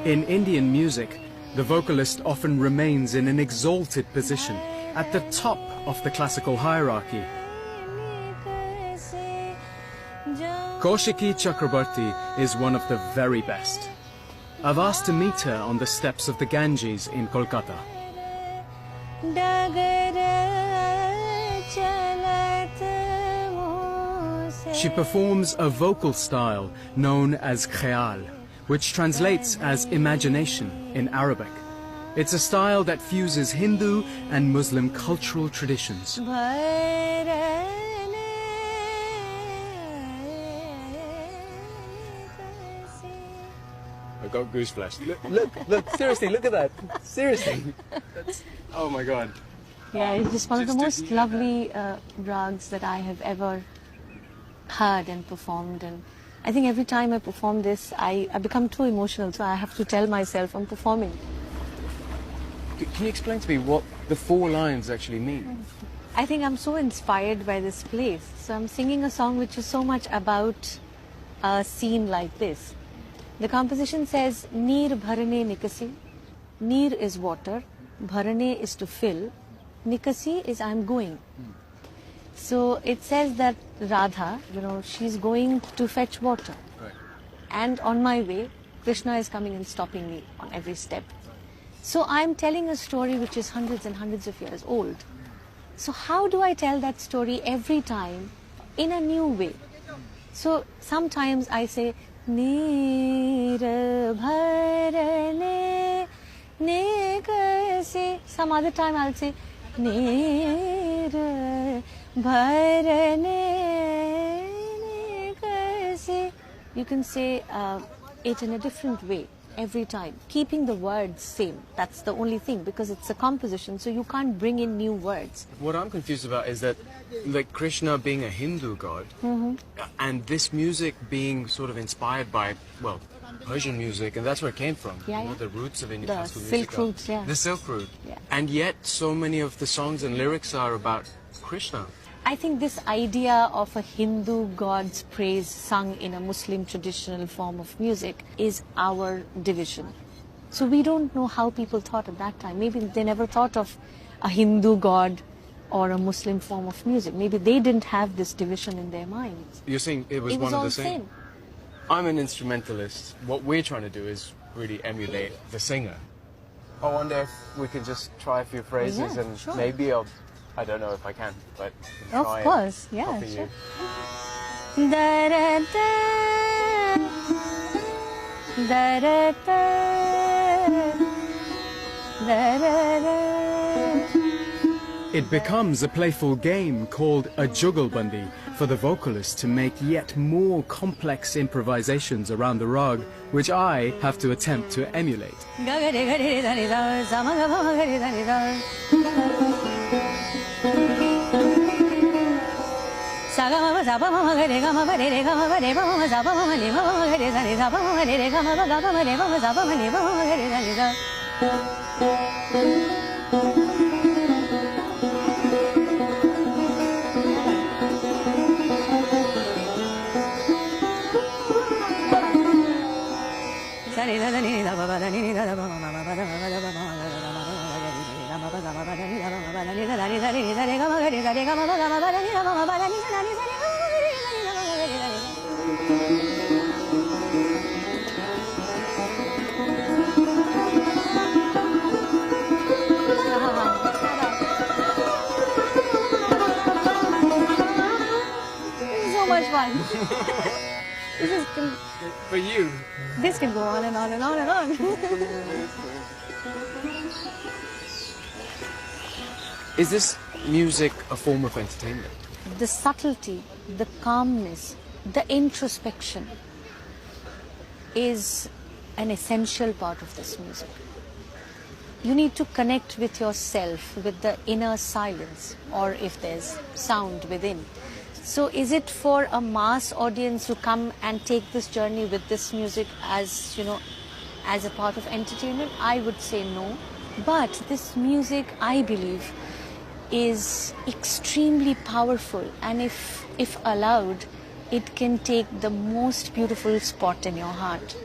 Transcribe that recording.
In Indian music, the vocalist often remains in an exalted position at the top of the classical hierarchy. Koushiki Chakraborty is one of the very best. I've asked to meet her on the steps of the Ganges in Kolkata. She performs a vocal style known as khayal, which translates as imagination in Arabic. It's a style that fuses Hindu and Muslim cultural traditions. I got goose flesh. Look, seriously, look at that. Seriously. Oh my God. Yeah, it's just one of the most lovely rags that I have ever heard and performed. And I think every time I perform this, I become too emotional, so I have to tell myself I'm performing. Can you explain to me what the 4 lines actually mean? I think I'm so inspired by this place. So I'm singing a song which is so much about a scene like this. The composition says, Neer bharane nikasi. Neer is water, bharane is to fill, nikasi is I'm going. So it says that Radha, she's going to fetch water. Right. And on my way, Krishna is coming and stopping me on every step. So I'm telling a story which is hundreds and hundreds of years old. So how do I tell that story every time in a new way? So sometimes I say, Neer bharane nikasi. Some other time I'll say, Neer bharane nikasi. You can say it in a different way every time, keeping the words same. That's the only thing, because it's a composition, so you can't bring in new words. What I'm confused about is that, like, Krishna being a Hindu god, and this music being sort of inspired by, well, Persian music, and that's where it came from. Yeah. The roots of Indian The classical music. Silk Route, yeah. The Silk Route. Yeah. And yet, so many of the songs and lyrics are about Krishna. I think this idea of a Hindu god's praise sung in a Muslim traditional form of music is our division. So we don't know how people thought at that time. Maybe they never thought of a Hindu god or a Muslim form of music. Maybe they didn't have this division in their minds. You're saying it was one of the same? I'm an instrumentalist. What we're trying to do is really emulate the singer. I wonder if we could just try a few phrases, and sure. maybe I don't know if I can, but I can Of try course, and yeah, copy sure. you. It becomes a playful game called a jugalbandi for the vocalist to make yet more complex improvisations around the rag, which I have to attempt to emulate. So much fun. This is For you. This can go on and on and on and on. Is this music a form of entertainment? The subtlety, the calmness, the introspection is an essential part of this music. You need to connect with yourself, with the inner silence, or if there's sound within. So is it for a mass audience to come and take this journey with this music as, as a part of entertainment? I would say no. But this music, I believe, is extremely powerful, and if allowed, it can take the most beautiful spot in your heart.